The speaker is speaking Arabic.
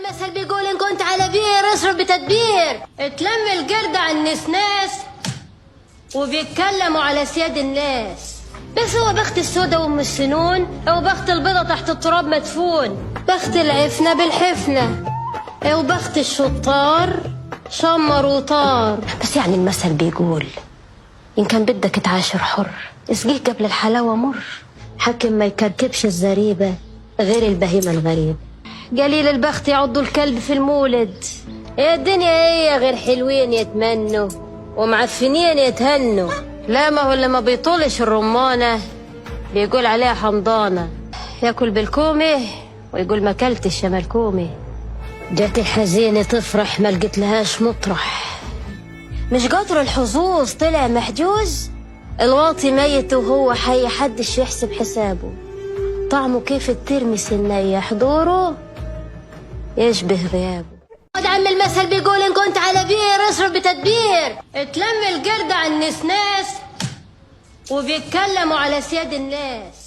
المثل بيقول إن كنت على بير اصرف بتدبير. اتلم القرد على النسناس وبيتكلموا على سياد الناس. بس هو بخت السودا وام السنون او بخت البيضة تحت التراب مدفون. بخت العفنة بالحفنة او بخت الشطار شمر وطار. بس يعني المثل بيقول إن كان بدك تعاشر حر اسقيه قبل الحلاوة مر. حكم ما يكركبش الزريبة غير البهيمة الغريب. قليل البخت يعض الكلب في المولد. يا الدنيا هي غير حلوين يتمنوا ومعفنين يتهنوا. لا ما هو اللي ما بيطولش الرمانة بيقول عليها حمضانة. ياكل بالكومة ويقول ما كلتش يا ملكومة. جاتي حزينة تفرح ما لقيت لهاش مطرح. مش قطر الحظوظ طلع محجوز. الواطي ميت وهو حي حدش يحسب حسابه. طعمه كيف الترمس النية حضوره يشبه غيابه. عم المثل بيقول إن كنت على بير اصرف بتدبير. اتلم القرد على النسناس وبيتكلموا على سياد الناس.